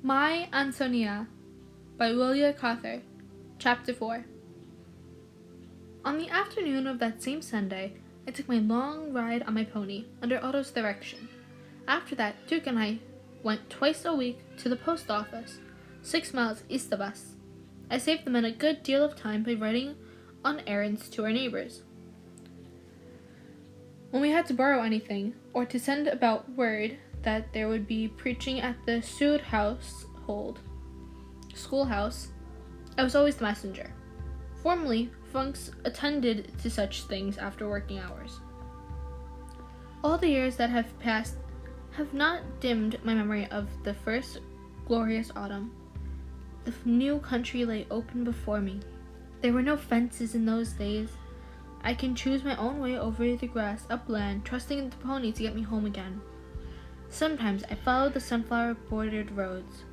My Ántonia by Willa Cather, Chapter 4. On the afternoon of that same Sunday, I took my long ride on my pony, under Otto's direction. After that, Duke and I went twice a week to the post office, 6 miles east of us. I saved the men a good deal of time by riding on errands to our neighbors. When we had to borrow anything, or to send about word that there would be preaching at the schoolhouse, I was always the messenger. Formerly, Funks attended to such things after working hours. All the years that have passed have not dimmed my memory of the first glorious autumn. The new country lay open before me. There were no fences in those days. I can choose my own way over the grass upland, trusting the pony to get me home again. Sometimes I followed the sunflower-bordered roads.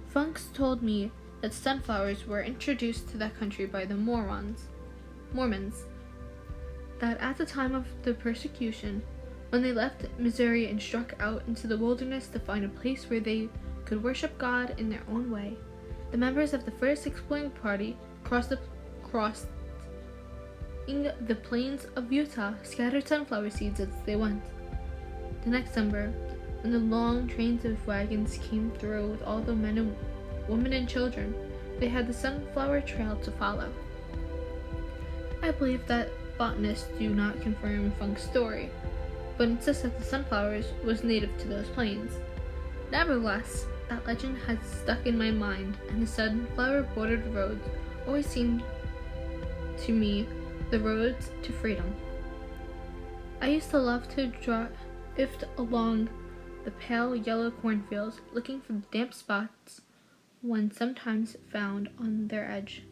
Funks told me that sunflowers were introduced to that country by the Mormons. That at the time of the persecution, when they left Missouri and struck out into the wilderness to find a place where they could worship God in their own way, the members of the first exploring party crossing the plains of Utah scattered sunflower seeds as they went. The next summer, when the long trains of wagons came through with all the men and women and children, they had the sunflower trail to follow. I believe that botanists do not confirm Funk's story, but insist that the sunflowers was native to those plains. Nevertheless, that legend has stuck in my mind, and the sunflower-bordered roads always seemed to me the roads to freedom. I used to love to drive along the pale yellow cornfields, looking for the damp spots one sometimes found on their edge,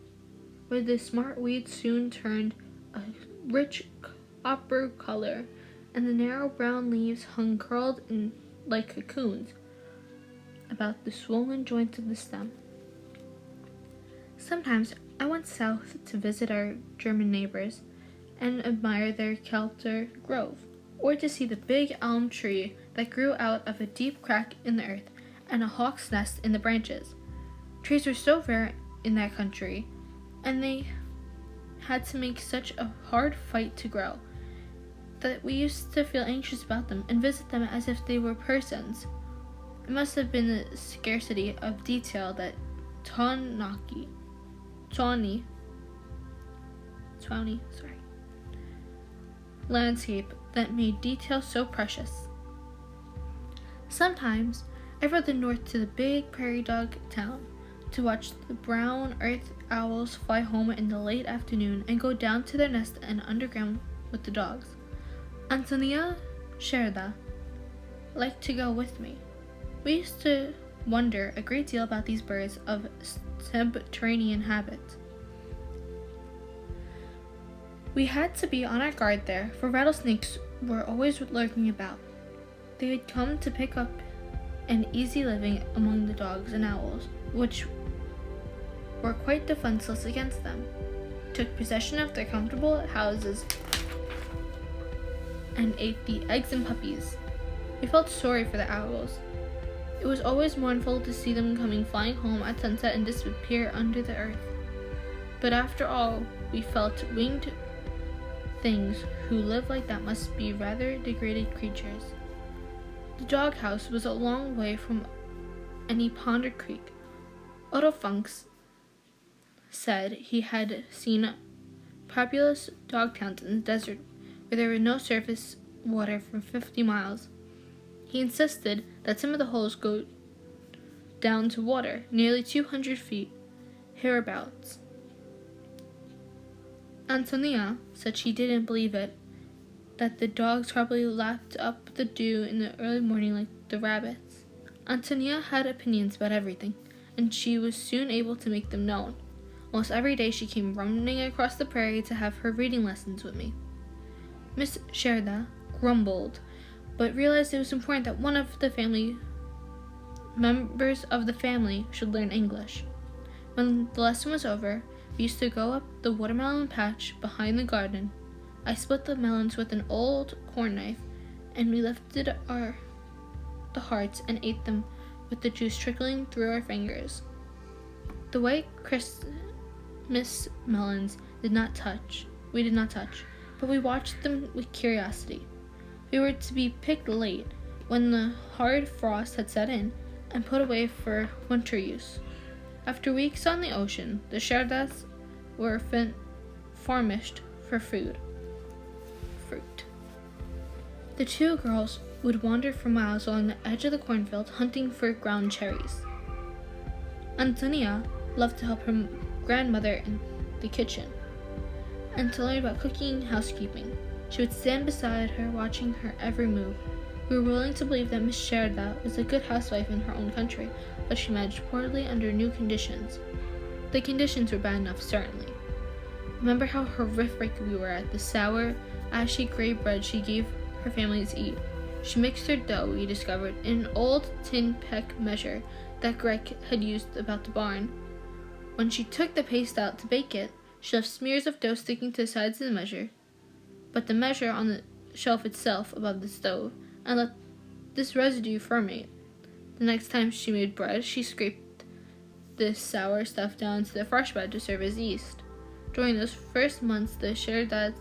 where the smart weeds soon turned a rich copper color, and the narrow brown leaves hung curled in like cocoons about the swollen joints of the stem. Sometimes I went south to visit our German neighbors and admire their Kelter grove, or to see the big elm tree that grew out of a deep crack in the earth and a hawk's nest in the branches. Trees were so rare in that country, and they had to make such a hard fight to grow, that we used to feel anxious about them and visit them as if they were persons. It must have been the scarcity of detail that Tawny landscape that made detail so precious. Sometimes I rode north to the big prairie dog town to watch the brown earth owls fly home in the late afternoon and go down to their nest and underground with the dogs. Ántonia Sherda liked to go with me. We used to wonder a great deal about these birds of subterranean habits. We had to be on our guard there, for rattlesnakes were always lurking about. They had come to pick up an easy living among the dogs and owls, which were quite defenseless against them, took possession of their comfortable houses, and ate the eggs and puppies. We felt sorry for the owls. It was always mournful to see them coming flying home at sunset and disappear under the earth. But after all, we felt winged things who live like that must be rather degraded creatures. The doghouse was a long way from any pond or creek. Otto Funks said he had seen populous dog towns in the desert where there was no surface water for 50 miles. He insisted that some of the holes go down to water, nearly 200 feet, hereabouts. Ántonia said she didn't believe it, that the dogs probably lapped up the dew in the early morning like the rabbits. Ántonia had opinions about everything, and she was soon able to make them known. Almost every day she came running across the prairie to have her reading lessons with me. Miss Sherda grumbled, but realized it was important that one of the members of the family should learn English. When the lesson was over, we used to go up the watermelon patch behind the garden. I split the melons with an old corn knife, and we lifted the hearts and ate them with the juice trickling through our fingers. The white Christmas melons we did not touch, but we watched them with curiosity. We were to be picked late, when the hard frost had set in, and put away for winter use. After weeks on the ocean, the Sherdas were famished for fruit. The two girls would wander for miles along the edge of the cornfield hunting for ground cherries. Ántonia loved to help her grandmother in the kitchen and to learn about cooking and housekeeping. She would stand beside her, watching her every move. We were willing to believe that Miss Sherda was a good housewife in her own country, but she managed poorly under new conditions. The conditions were bad enough, certainly. Remember how horrific we were at the sour, ashy gray bread she gave her family to eat. She mixed her dough, we discovered, in an old tin peck measure that Greg had used about the barn. When she took the paste out to bake it, she left smears of dough sticking to the sides of the measure, but the measure on the shelf itself above the stove, and let this residue ferment. The next time she made bread, she scraped this sour stuff down to the fresh bread to serve as yeast. During those first months, the Sherdads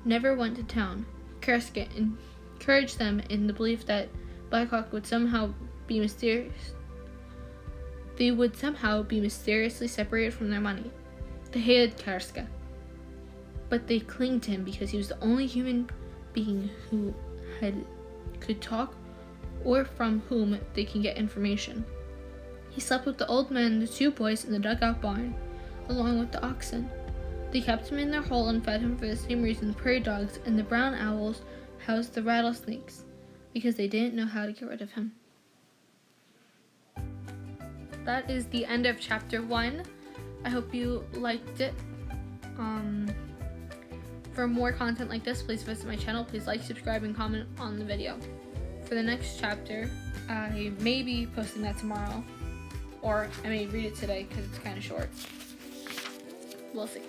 never went to town. Karska encouraged them in the belief that Blackhawk would somehow be mysterious. They would somehow be mysteriously separated from their money. They hated Karska, but they clinged to him because he was the only human being who could talk or from whom they can get information. He slept with the old man and the two boys in the dugout barn, along with the oxen. They kept him in their hole and fed him for the same reason the prairie dogs and the brown owls housed the rattlesnakes, because they didn't know how to get rid of him. That is the end of chapter 1. I hope you liked it. For more content like this, please visit my channel. Please like, subscribe, and comment on the video. For the next chapter, I may be posting that tomorrow, or I may read it today because it's kind of short. We'll see.